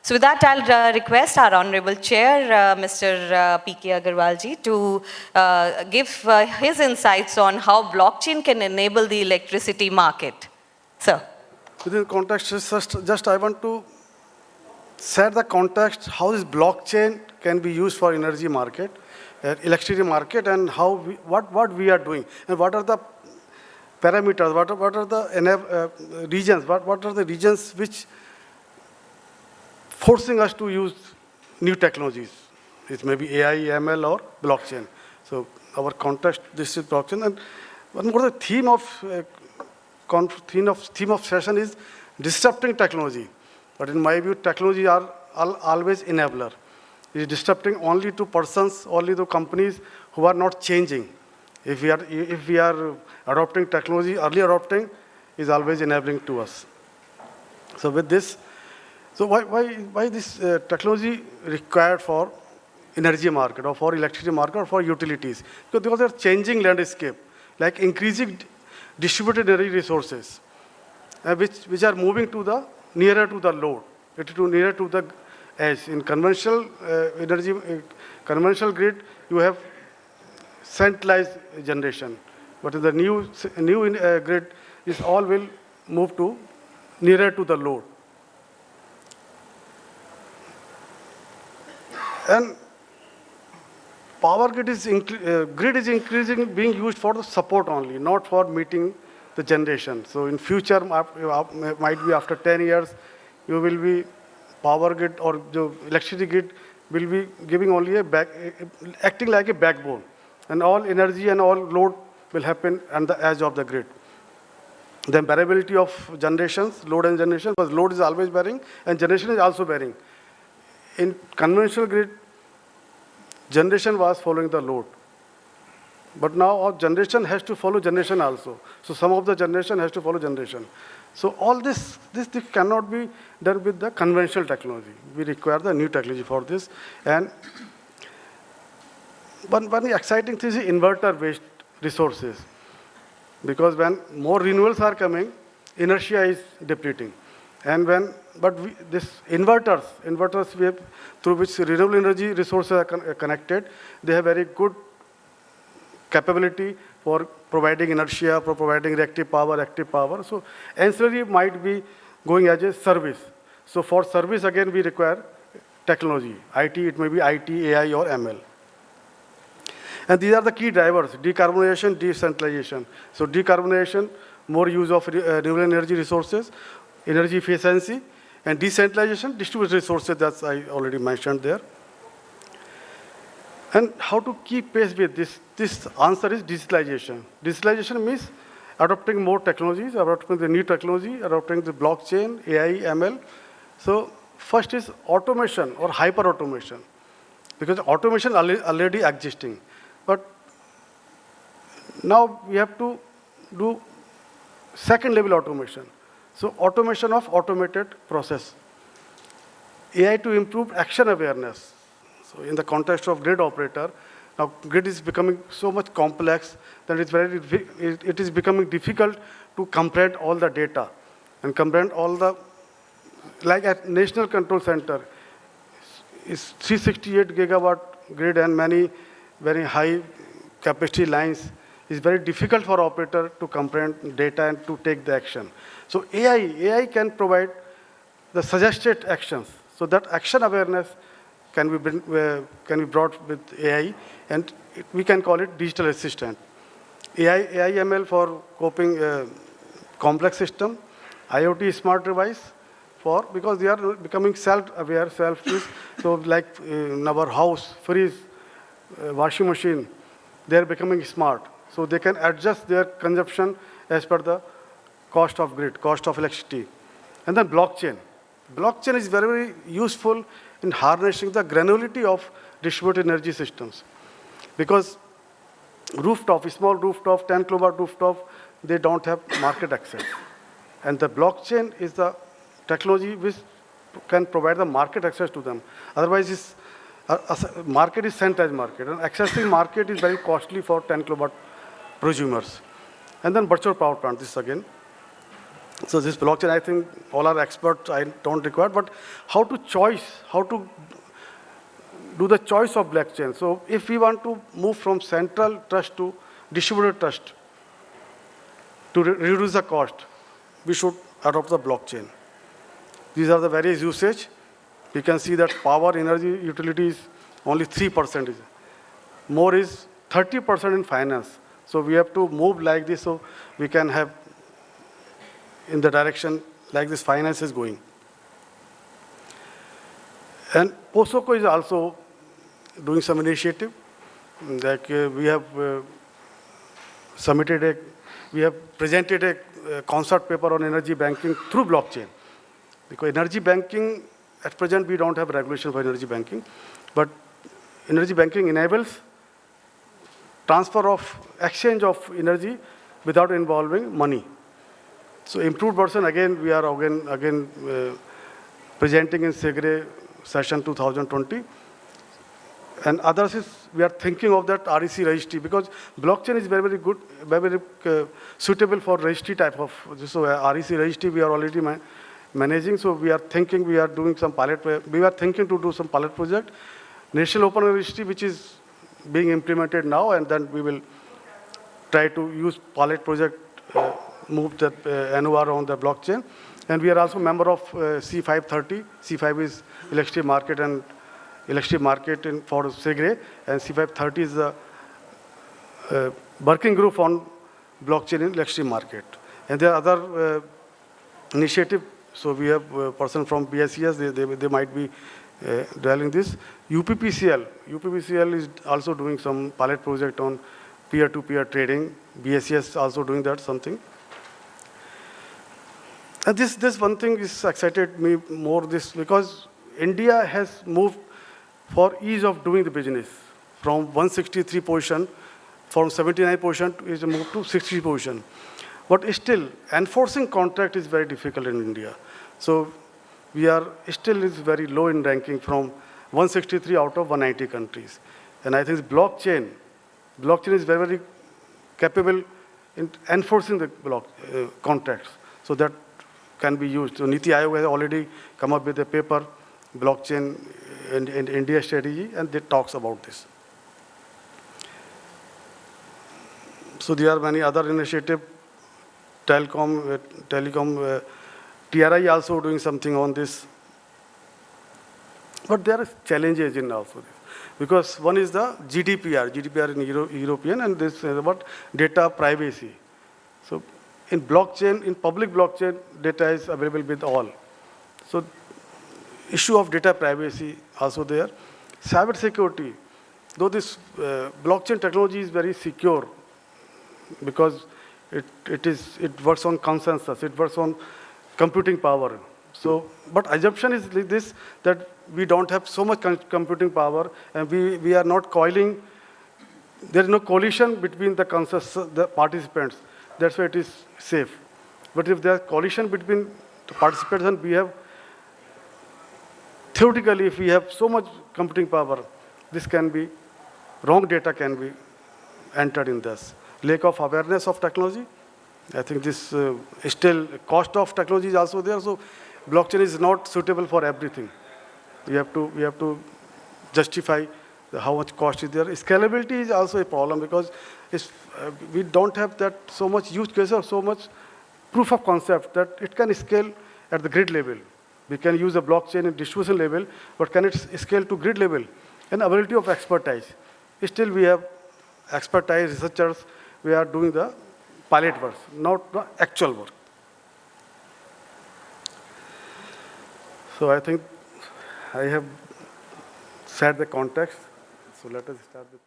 So with that, I'll request our Honorable Chair, Mr. P.K. Agarwal ji, to give his insights on how blockchain can enable the electricity market. Sir. Within context, just I want to set the context how this blockchain can be used for energy market, electricity market, and how what we are doing, and what are the parameters, what are the regions, what are the regions which forcing us to use new technologies. It may be AI, ML, or blockchain. So our context, this is blockchain. And one more, the theme of session is disrupting technology. But in my view, technology are always enabler. It is disrupting only to persons, only to companies who are not changing. If we are adopting technology, early adopting is always enabling to us. So with this, so why this technology required for energy market or for electricity market or for utilities? Because they're changing landscape, like increasing distributed energy resources, which are moving to the nearer to the load, nearer to the edge. In conventional energy, conventional grid, you have centralized generation, but in the new grid, this all will move to nearer to the load. And power grid is increasing, being used for the support only, not for meeting the generation. So in future, might be after 10 years, you will be power grid or the electricity grid will be giving only acting like a backbone, and all energy and all load will happen on the edge of the grid. The variability of generations, load and generation, because load is always varying and generation is also varying. In conventional grid, generation was following the load. But now our generation has to follow generation also. So some of the generation has to follow generation. So all this cannot be done with the conventional technology. We require the new technology for this. And one exciting thing is inverter-based resources. Because when more renewables are coming, inertia is depleting. And this inverters we have, through which renewable energy resources are connected, they have very good capability for providing inertia, for providing reactive power, active power. So ancillary might be going as a service. So for service, again, we require technology. IT, it may be IT, AI, or ML. And these are the key drivers: decarbonization, decentralization. So decarbonization, more use of renewable energy resources, energy efficiency, and decentralization, distributed resources, that I already mentioned there. And how to keep pace with this? This answer is digitalization. Digitalization means adopting more technologies, adopting the new technology, adopting the blockchain, AI, ML. So first is automation or hyper-automation, because automation already existing. But now we have to do second-level automation. So automation of automated process. AI to improve action awareness. So in the context of grid operator, now grid is becoming so much complex that it is becoming difficult to comprehend all the data and comprehend all the, like at National Control Center, is 368 gigawatt grid and many very high capacity lines. Is very difficult for operator to comprehend data and to take the action. So AI can provide the suggested actions. So that action awareness can be brought with AI, and we can call it digital assistant. AI ML for coping complex system, IoT smart device because they are becoming self-aware, self-use. So like in our house, fridge, washing machine, they are becoming smart. So they can adjust their consumption as per the cost of grid, cost of electricity. And then blockchain. Blockchain is very, very useful in harnessing the granularity of distributed energy systems. Because small rooftop, 10 kilowatt rooftop, they don't have market access. And the blockchain is the technology which can provide the market access to them. Otherwise, market is centralized market. And accessing market is very costly for 10 kilowatt prosumers. And then virtual power plant, this again. So this blockchain, I think all are experts, I don't require, but how to do the choice of blockchain. So if we want to move from central trust to distributed trust to reduce the cost, we should adopt the blockchain. These are the various usage. We can see that power, energy, utilities, only 3%. More is 30% in finance. So we have to move like this so we can have in the direction like this finance is going. And POSOCO is also doing some initiative. Like we have presented a concept paper on energy banking through blockchain. Because energy banking, at present we don't have regulation for energy banking, but energy banking enables transfer of exchange of energy without involving money. So improved version, again, we are presenting in SEGRE session 2020. And others is, we are thinking of that REC registry because blockchain is very, very good, very, very suitable for registry type of, so REC registry we are already managing. So we are thinking, we are doing some we are thinking to do some pilot project. National Open Registry, which is being implemented now, and then we will try to use pilot project, move the NOR on the blockchain. And we are also member of C530. C5 is electricity market and electricity market for SEGRE, and C530 is the working group on blockchain in electricity market. And there are other initiatives. So we have a person from BSES, they might be dealing this. UPPCL is also doing some pilot project on peer-to-peer trading. BSES also doing that something. And this one thing is excited me more because India has moved for ease of doing the business from 163 position, from 79 position is moved to 60 position. But still, enforcing contract is very difficult in India. So we are still is very low in ranking from 163 out of 190 countries. And I think blockchain is very, very capable in enforcing the contracts. So that can be used. So Niti Aayog has already come up with a paper, blockchain in India strategy, and it talks about this. So there are many other initiatives, telecom, TRI also doing something on this. But there are challenges in also this. Because one is the GDPR in European, and this is about data privacy. So in blockchain, in public blockchain, data is available with all. So issue of data privacy also there. Cyber security, though this blockchain technology is very secure because it works on consensus, it works on computing power. So, but assumption is this, that we don't have so much computing power, and we are not coiling, there is no collision between the participants. That's why it is safe. But if there is collision between the participants, and we have, theoretically, if we have so much computing power, this can be, wrong data can be entered in this. Lack of awareness of technology. I think this still cost of technology is also there. So blockchain is not suitable for everything. We have to justify how much cost is there. Scalability is also a problem because we don't have that so much use case or so much proof of concept that it can scale at the grid level. We can use a blockchain at distribution level, but can it scale to grid level? And ability of expertise. Still we have expertise, researchers, we are doing the pilot work, not the actual work. So I think I have set the context. So let us start with